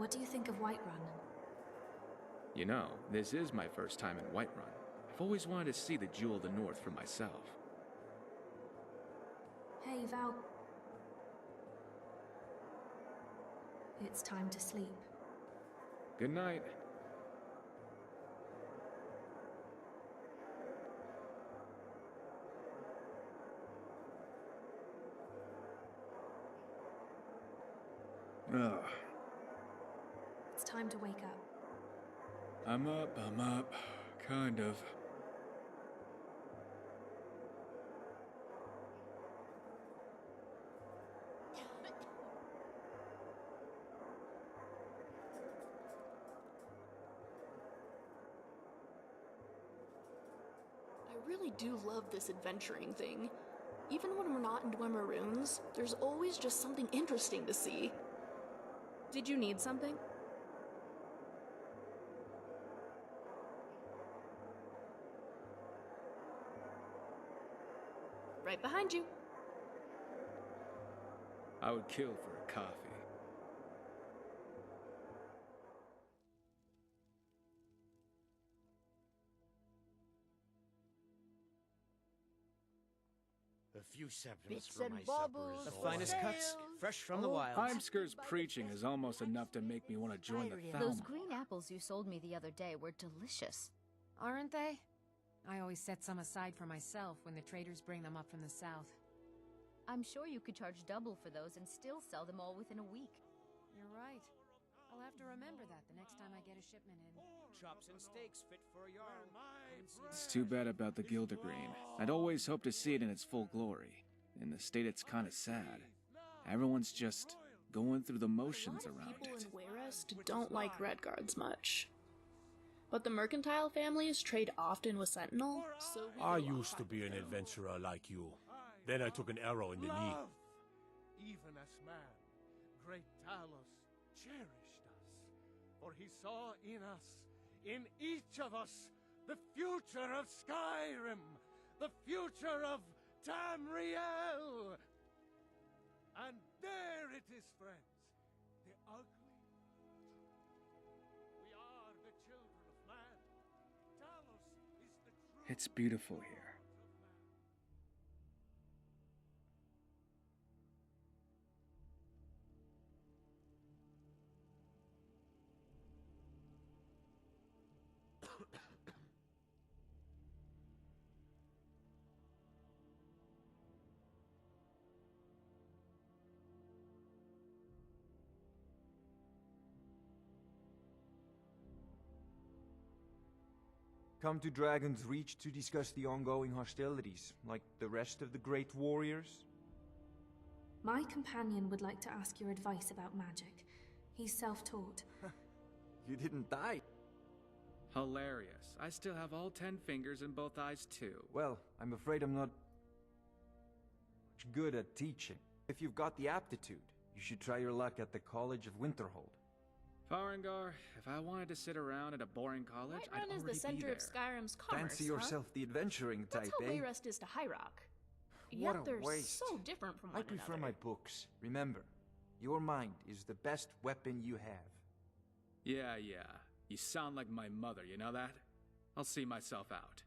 What do you think of Whiterun? You know, this is my first time in Whiterun. I've always wanted to see the Jewel of the North for myself. Hey, Val. It's time to sleep. Good night. Ugh. It's time to wake up. I'm up, kind of. I really do love this adventuring thing. Even when we're not in Dwemer runes, there's always just something interesting to see. Did you need something? Right behind you. I would kill for a coffee. A few septims Bits for and my bubbles, suppers. The finest cuts, fresh from the wild. Heimskir's preaching is almost enough to make me want to join the Thalmor. Those green apples you sold me the other day were delicious. Aren't they? I always set some aside for myself when the traders bring them up from the south. I'm sure you could charge double for those and still sell them all within a week. You're right. I'll have to remember that the next time I get a shipment in. Chops and steaks fit for a Jarl. It's too bad about the Gildergreen. I'd always hoped to see it in its full glory. In the state, it's kind of sad. Everyone's just going through the motions around People it. in Wayrest don't like Redguards much. But the mercantile families trade often with Sentinel, so I used to be an adventurer like you. Then I took an arrow in the knee. Even as man, great Talos cherished us, for he saw in each of us, the future of Skyrim, the future of Tamriel. And there it is, friends, the ugly. We are the children of man. Talos is the true. It's beautiful here. Come to Dragon's Reach to discuss the ongoing hostilities, like the rest of the great warriors? My companion would like to ask your advice about magic. He's self-taught. You didn't die. Hilarious. I still have all 10 fingers in both eyes, too. Well, I'm afraid I'm not much good at teaching. If you've got the aptitude, you should try your luck at the College of Winterhold. Farengar, if I wanted to sit around at a boring college, I'd Whiterun is already the center be there. of Skyrim's commerce, Fancy yourself the adventuring type, That's how eh? Wayrest is to HaraCorre. What Yet a they're waste. so different from I one prefer another. my books. Remember, your mind is the best weapon you have. Yeah. You sound like my mother, you know that? I'll see myself out.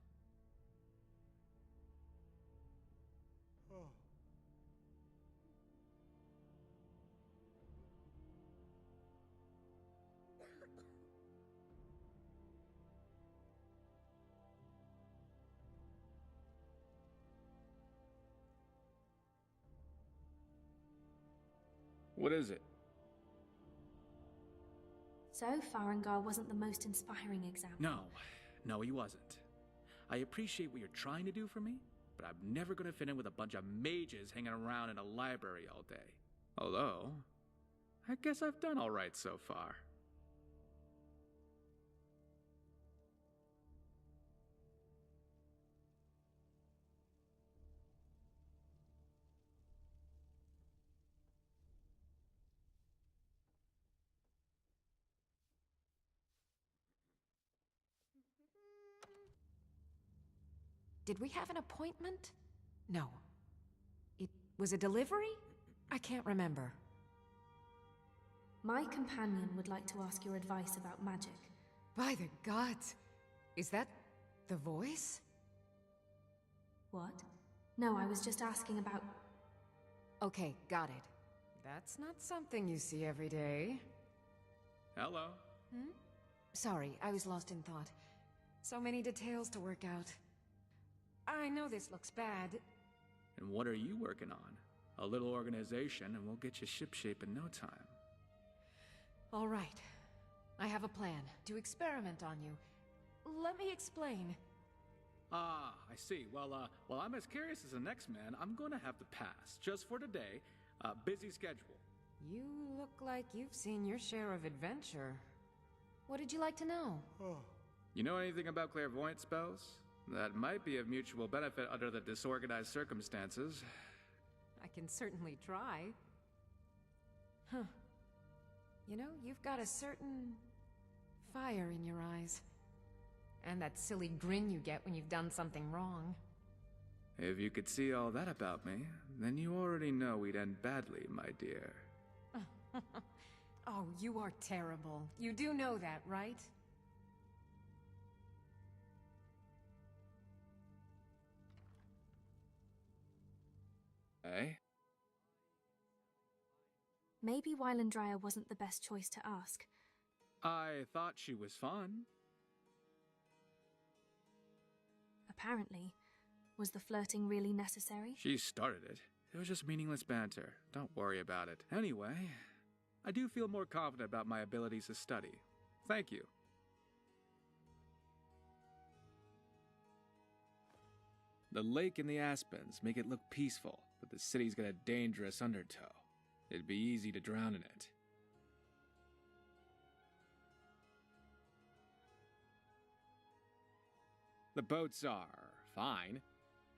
What is it? So, Farengar wasn't the most inspiring example. No, he wasn't. I appreciate what you're trying to do for me, but I'm never gonna fit in with a bunch of mages hanging around in a library all day. Although, I guess I've done alright so far. Did we have an appointment? No. It was a delivery? I can't remember. My companion would like to ask your advice about magic. By the gods! Is that the voice? What? No, I was just asking about... Okay, got it. That's not something you see every day. Hello. Sorry, I was lost in thought. So many details to work out. I know this looks bad. And what are you working on? A little organization and we'll get you shipshape in no time. All right. I have a plan to experiment on you. Let me explain. Ah, I see. Well, I'm as curious as the next man. I'm gonna have to pass, just for today. Busy schedule. You look like you've seen your share of adventure. What did you like to know? You know anything about clairvoyant spells? That might be of mutual benefit under the disorganized circumstances. I can certainly try. Huh. You know, you've got a certain fire in your eyes. And that silly grin you get when you've done something wrong. If you could see all that about me, then you already know we'd end badly, my dear. Oh, you are terrible. You do know that, right? Eh? Maybe Wylandryer wasn't the best choice to ask. I thought she was fun. Apparently. Was the flirting really necessary? She started it. It was just meaningless banter. Don't worry about it. Anyway, I do feel more confident about my abilities to study. Thank you. The lake and the aspens make it look peaceful, but the city's got a dangerous undertow. It'd be easy to drown in it. The boats are fine.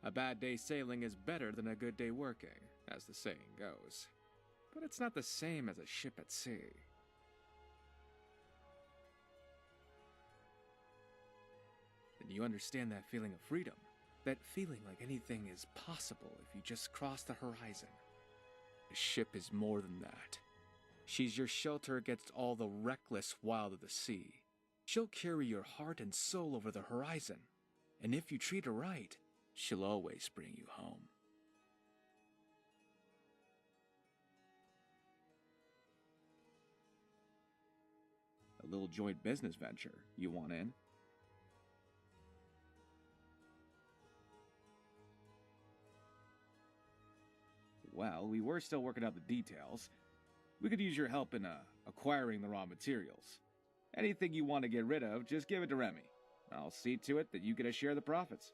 A bad day sailing is better than a good day working, as the saying goes. But it's not the same as a ship at sea. Then you understand that feeling of freedom. That feeling like anything is possible if you just cross the horizon. A ship is more than that. She's your shelter against all the reckless wild of the sea. She'll carry your heart and soul over the horizon. And if you treat her right, she'll always bring you home. A little joint business venture. You want in? Well, we were still working out the details. We could use your help in acquiring the raw materials. Anything you want to get rid of, just give it to Remy. I'll see to it that you get a share of the profits.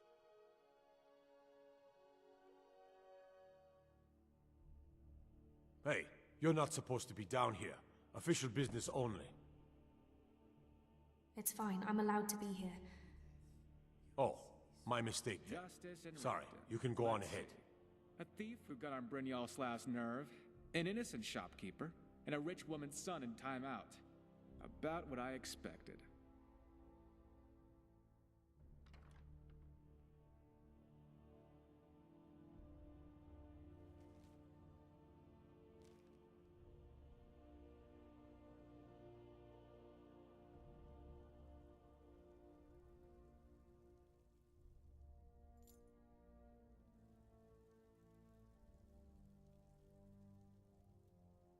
Hey, you're not supposed to be down here. Official business only. It's fine, I'm allowed to be here. Oh, my mistake then. Justice and Sorry, Riften. you can go on Let's ahead. see. A thief who got on Brynjolf's last nerve, an innocent shopkeeper, and a rich woman's son in time out. About what I expected.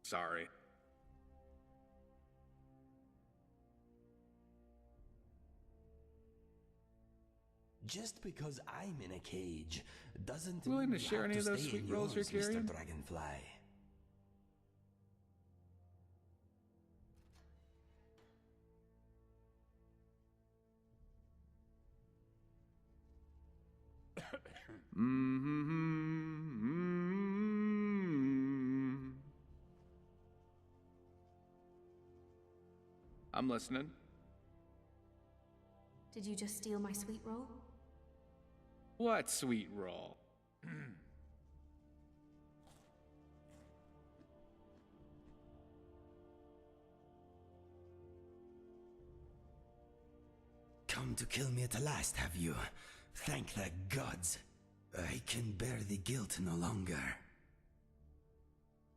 Sorry. Just because I'm in a cage doesn't Willing mean to you share have any of to those stay sweet in rolls you're yours, carrying? Mr. Dragonfly. I'm listening. Did you just steal my sweet roll? What sweet roll? Come to kill me at last, have you? Thank the gods. I can bear the guilt no longer.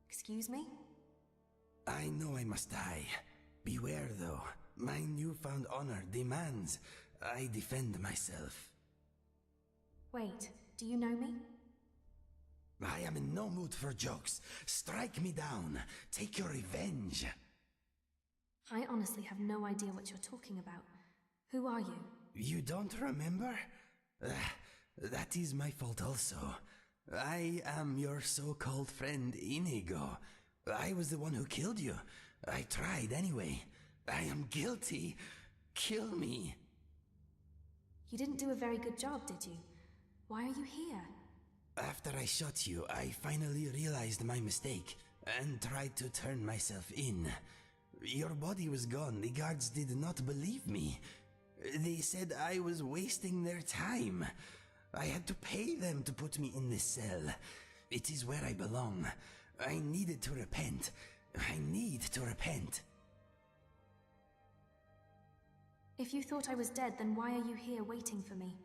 Excuse me? I know I must die. Beware, though. My newfound honor demands I defend myself. Wait, do you know me? I am in no mood for jokes. Strike me down. Take your revenge. I honestly have no idea what you're talking about. Who are you? You don't remember? That is my fault also. I am your so-called friend Inigo. I was the one who killed you. I tried anyway. I am guilty. Kill me. You didn't do a very good job, did you? Why are you here? After I shot you, I finally realized my mistake and tried to turn myself in. Your body was gone. The guards did not believe me. They said I was wasting their time. I had to pay them to put me in this cell. It is where I belong. I needed to repent. I need to repent. If you thought I was dead, then why are you here waiting for me?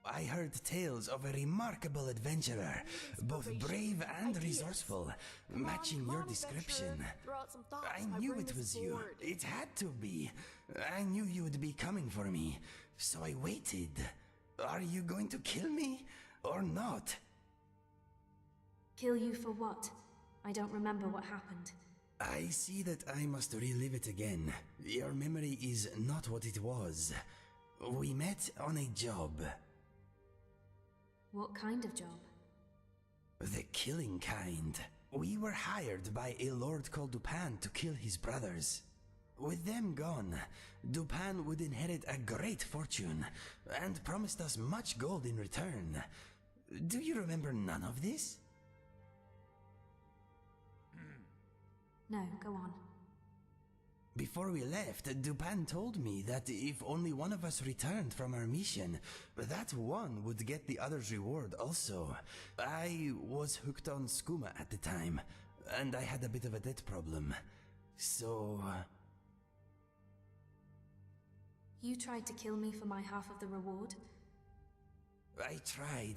I heard tales of a remarkable adventurer, both brave and resourceful, matching your description. I knew it was you. It had to be. I knew you would be coming for me, so I waited. Are you going to kill me, or not? Kill you for what? I don't remember what happened. I see that I must relive it again. Your memory is not what it was. We met on a job. What kind of job? The killing kind. We were hired by a lord called Dupin to kill his brothers. With them gone, Dupin would inherit a great fortune and promised us much gold in return. Do you remember none of this? No, go on. Before we left, Dupin told me that if only one of us returned from our mission, that one would get the other's reward also. I was hooked on skooma at the time, and I had a bit of a debt problem. So... You tried to kill me for my half of the reward? I tried.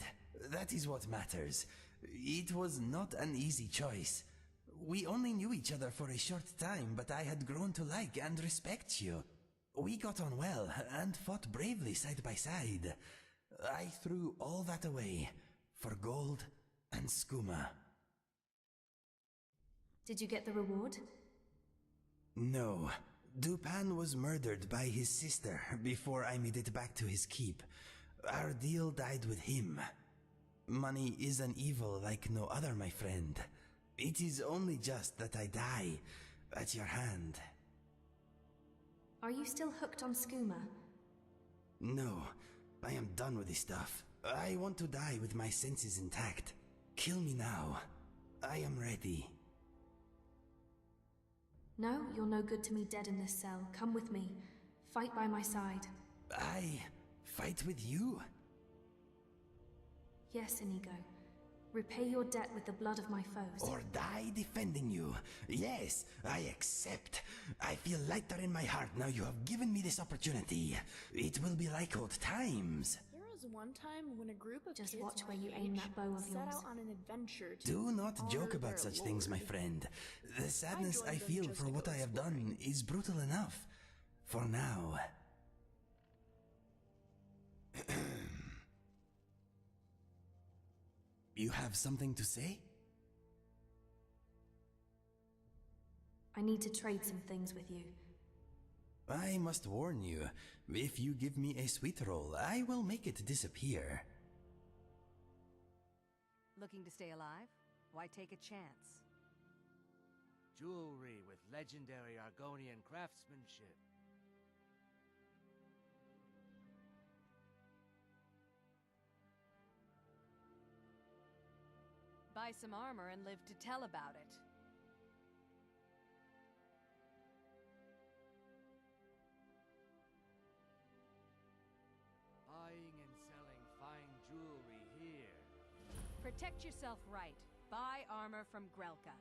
That is what matters. It was not an easy choice. We only knew each other for a short time, but I had grown to like and respect you. We got on well and fought bravely side by side. I threw all that away for gold and skooma. Did you get the reward? No. Dupin was murdered by his sister before I made it back to his keep. Our deal died with him. Money is an evil like no other, my friend. It is only just that I die at your hand. Are you still hooked on skooma? No, I am done with this stuff. I want to die with my senses intact. Kill me now. I am ready. No, you're no good to me dead in this cell. Come with me. Fight by my side. I fight with you? Yes, Inigo. Repay your debt with the blood of my foes. Or die defending you. Yes, I accept. I feel lighter in my heart now you have given me this opportunity. It will be like old times. There was one time when a group of Just kids watch my where you age aim that bow of set yours. out on an adventure to Do not honor joke their about such things, my lord. friend. The sadness I joined them feel just for to what go I have done is brutal enough. For now. You have something to say? I need to trade some things with you. I must warn you, if you give me a sweet roll, I will make it disappear. Looking to stay alive? Why take a chance? Jewelry with legendary Argonian craftsmanship. Buy some armor and live to tell about it. Buying and selling fine jewelry here. Protect yourself right. Buy armor from Grelka.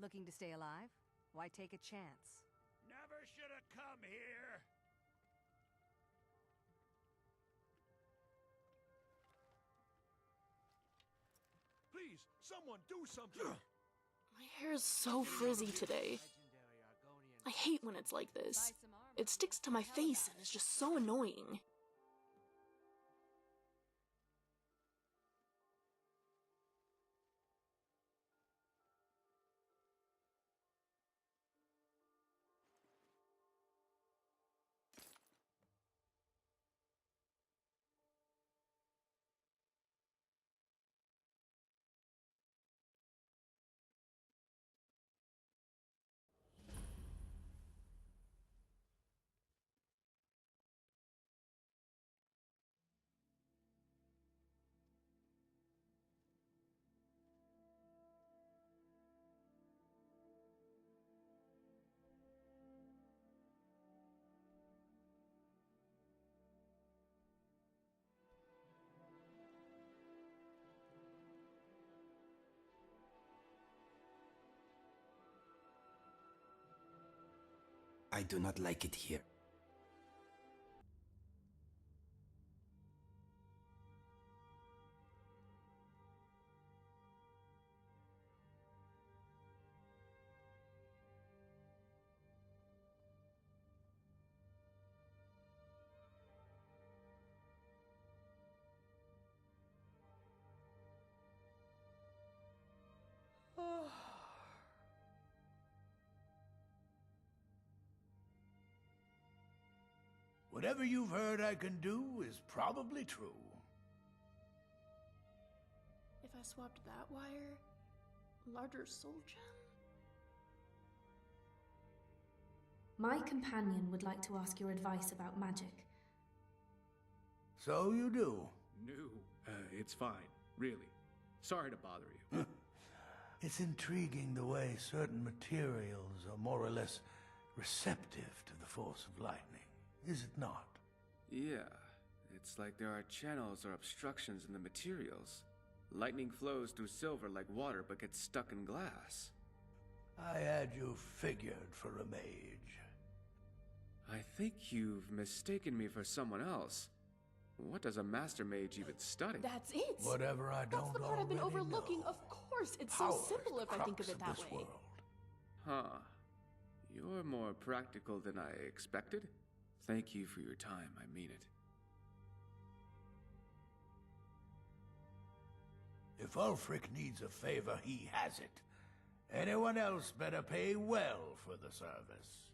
Looking to stay alive? Why take a chance? Never should have come here! Please, someone do something! My hair is so frizzy today. I hate when it's like this. It sticks to my face and is just so annoying. I do not like it here. Whatever you've heard I can do is probably true. If I swapped that wire, larger soul gem? My companion would like to ask your advice about magic. So you do. No, it's fine. Really. Sorry to bother you. It's intriguing the way certain materials are more or less receptive to the force of lightning, is it not? Yeah. It's like there are channels or obstructions in the materials. Lightning flows through silver like water but gets stuck in glass. I had you figured for a mage. I think you've mistaken me for someone else. What does a master mage even study? That's it! Whatever I don't That's the part I've been already overlooking. know. Of course, it's Power so simple is if the I think of crux it that this way. world. Huh. You're more practical than I expected. Thank you for your time, I mean it. If Ulfric needs a favor, he has it. Anyone else better pay well for the service.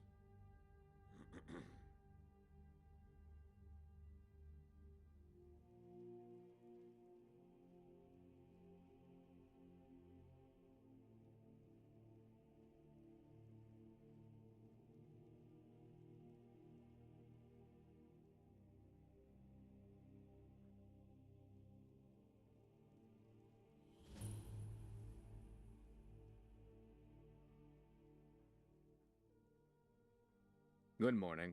Good morning.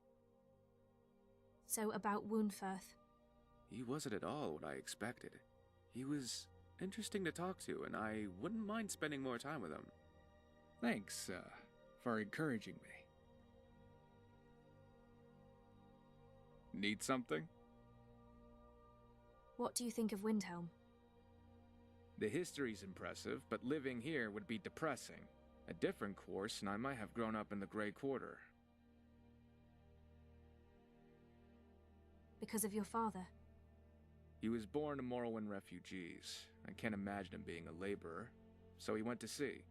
So about Woundfirth. He wasn't at all what I expected. He was interesting to talk to, and I wouldn't mind spending more time with him. Thanks, for encouraging me. Need something? What do you think of Windhelm? The history's impressive, but living here would be depressing. A different course, and I might have grown up in the Grey Quarter. Because of your father? He was born to Morrowind refugees. I can't imagine him being a laborer, so he went to sea.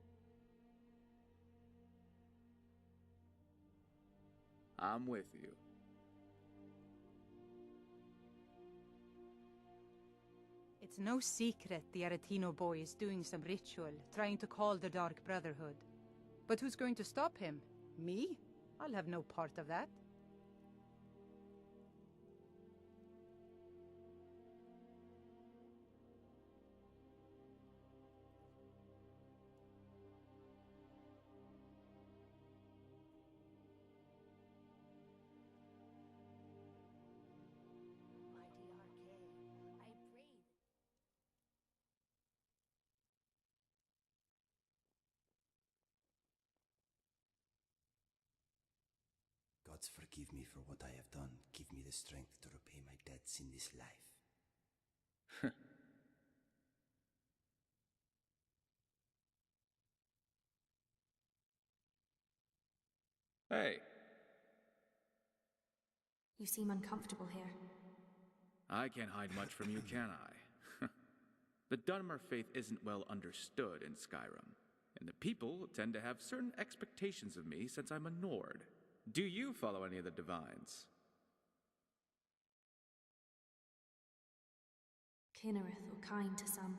I'm with you. It's no secret the Aretino boy is doing some ritual, trying to call the Dark Brotherhood. But who's going to stop him? Me? I'll have no part of that. gods forgive me for what I have done. Give me the strength to repay my debts in this life. Hey. You seem uncomfortable here. I can't hide much from you, can I? The Dunmer faith isn't well understood in Skyrim, and the people tend to have certain expectations of me since I'm a Nord. Do you follow any of the divines? Kinnereth or kind to some.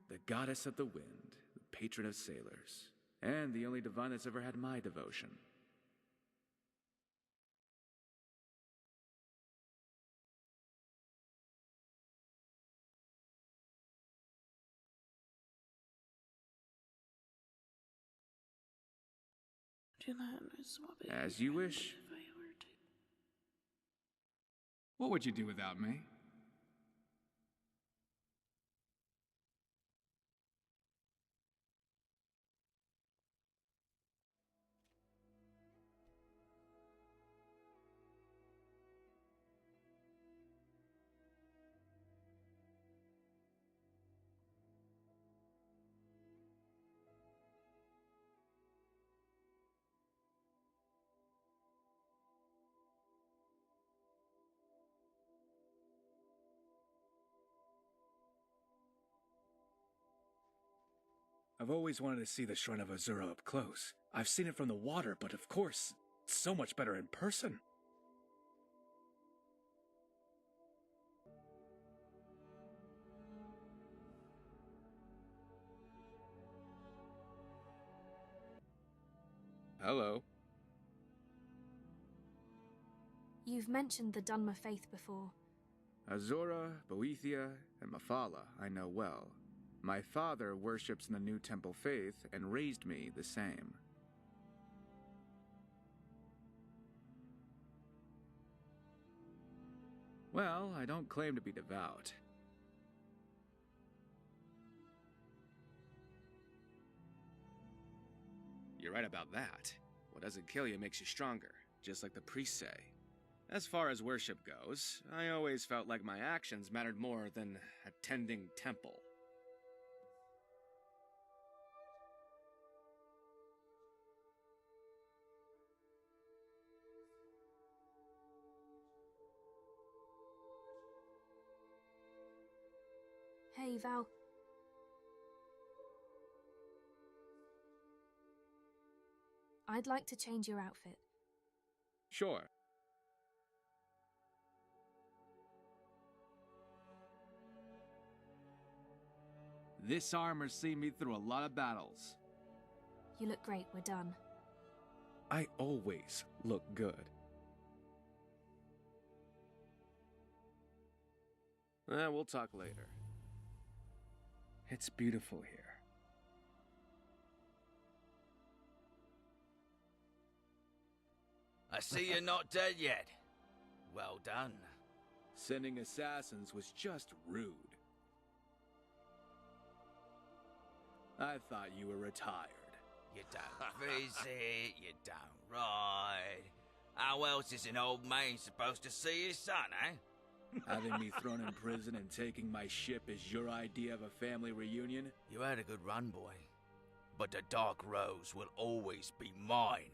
The goddess of the wind, the patron of sailors, and the only divine that's ever had my devotion. As you wish. What would you do without me? I've always wanted to see the Shrine of Azura up close. I've seen it from the water, but of course, it's so much better in person. Hello. You've mentioned the Dunmer faith before. Azura, Boethia, and Mephala I know well. My father worships in the New Temple faith and raised me the same. Well, I don't claim to be devout. You're right about that. What doesn't kill you makes you stronger, just like the priests say. As far as worship goes, I always felt like my actions mattered more than attending temple. Hey, Val. I'd like to change your outfit. Sure. This armor's seen me through a lot of battles. You look great, we're done. I always look good. We'll talk later. It's beautiful here. I see you're not dead yet. Well done. Sending assassins was just rude. I thought you were retired. You don't visit, you don't ride. How else is an old man supposed to see his son, eh? Having me thrown in prison and taking my ship is your idea of a family reunion? You had a good run, boy. But the Dark Rose will always be mine.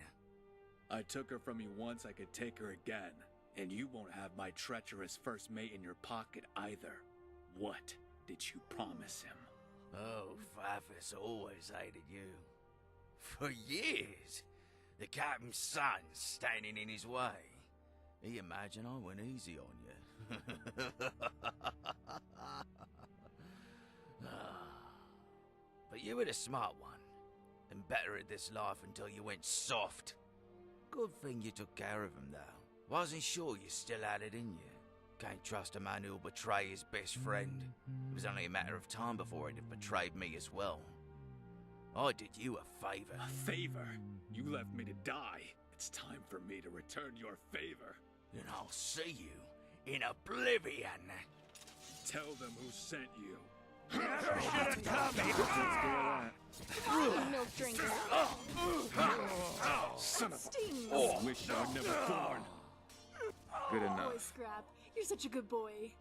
I took her from you once, I could take her again. And you won't have my treacherous first mate in your pocket either. What did you promise him? Oh, Father's always hated you. For years. The captain's son's standing in his way. He imagined I went easy on you. But you were the smart one, and better at this life until you went soft. Good thing you took care of him, though. Wasn't sure you still had it in you. Can't trust a man who'll betray his best friend. It was only a matter of time before he'd have betrayed me as well. I did you a favor. A favor? You left me to die. It's time for me to return your favor. And I'll see you in oblivion. Tell them who sent you. Never should have come me. Milk drinker. Son of a... Sting. I wish you were never born. Good Boy, enough. Scrap, you're such a good boy.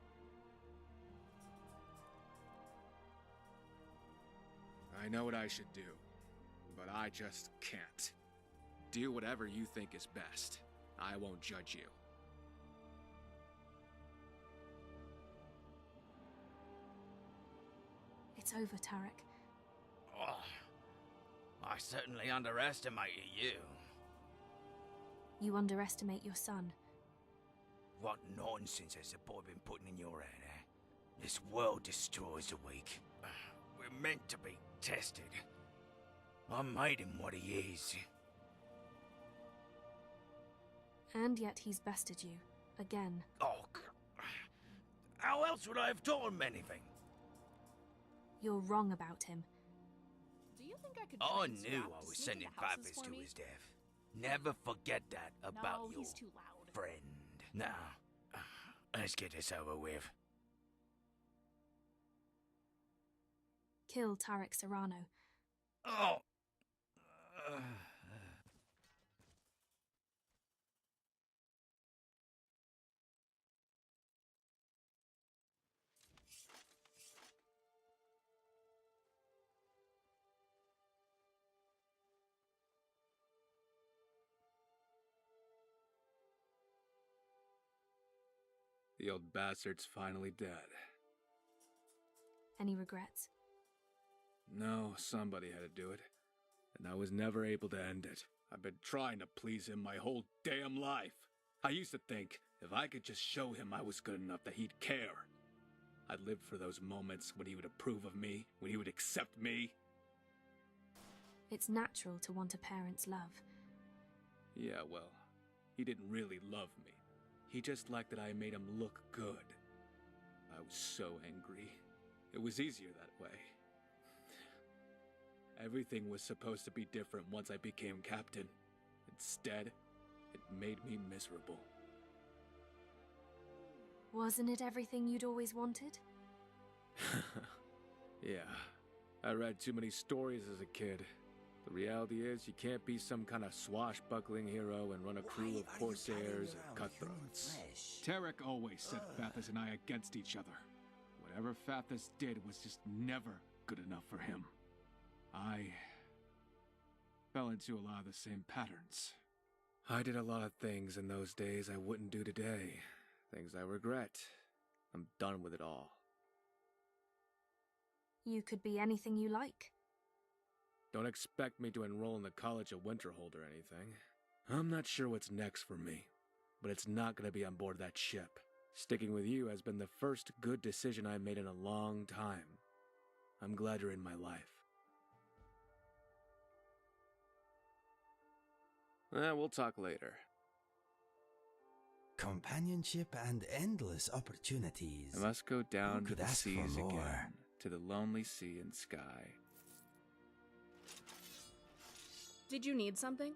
I know what I should do, but I just can't. Do whatever you think is best. I won't judge you. It's over, Tarek. Oh, I certainly underestimated you. You underestimate your son. What nonsense has the boy been putting in your head, eh? This world destroys the weak. We're meant to be tested. I made him what he is. And yet he's bested you. Again. Oh, how else would I have taught him anything? You're wrong about him. Do you think I could I train knew Scrap I to was sneak sending into houses Pappas for to me? his death. Never forget that about No, your he's too loud. friend. Now, let's get this over with. Kill Tarek Serano. Oh! The old bastard's finally dead. Any regrets? No, somebody had to do it. And I was never able to end it. I've been trying to please him my whole damn life. I used to think if I could just show him I was good enough that he'd care. I lived for those moments when he would approve of me, when he would accept me. It's natural to want a parent's love. Yeah, well, he didn't really love me. He just liked that I made him look good. I was so angry. It was easier that way. Everything was supposed to be different once I became captain. Instead, it made me miserable. Wasn't it everything you'd always wanted? Yeah, I read too many stories as a kid. The reality is, you can't be some kind of swashbuckling hero and run a crew of corsairs and cutthroats. Tarek always set Fathers and I against each other. Whatever Fathers did was just never good enough for him. I fell into a lot of the same patterns. I did a lot of things in those days I wouldn't do today. Things I regret. I'm done with it all. You could be anything you like. Don't expect me to enroll in the College of Winterhold or anything. I'm not sure what's next for me, but it's not going to be on board that ship. Sticking with you has been the first good decision I made in a long time. I'm glad you're in my life. We'll talk later. Companionship and endless opportunities. I must go down to could the ask for seas more? again, to the lonely sea and sky. Did you need something?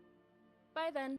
Bye then.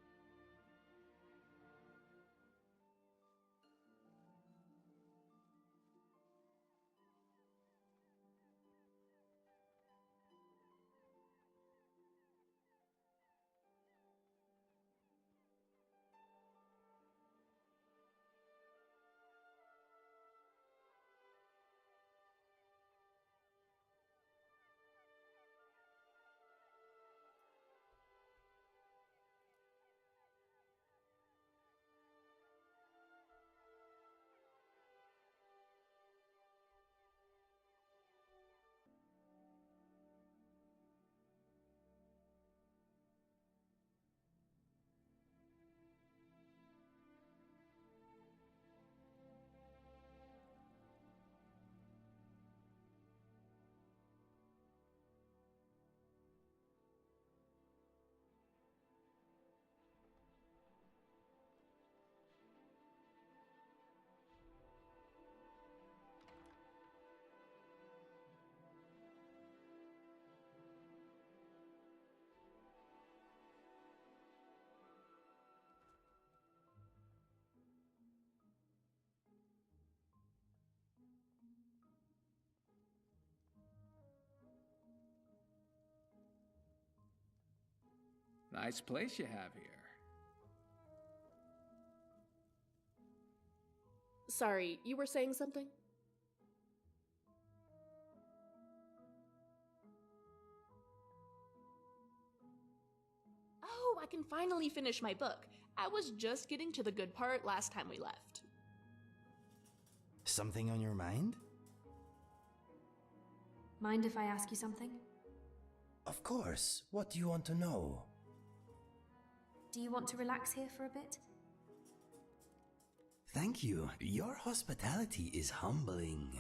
Nice place you have here. Sorry, you were saying something? Oh, I can finally finish my book. I was just getting to the good part last time we left. Something on your mind? Mind if I ask you something? Of course. What do you want to know? Do you want to relax here for a bit? Thank you. Your hospitality is humbling.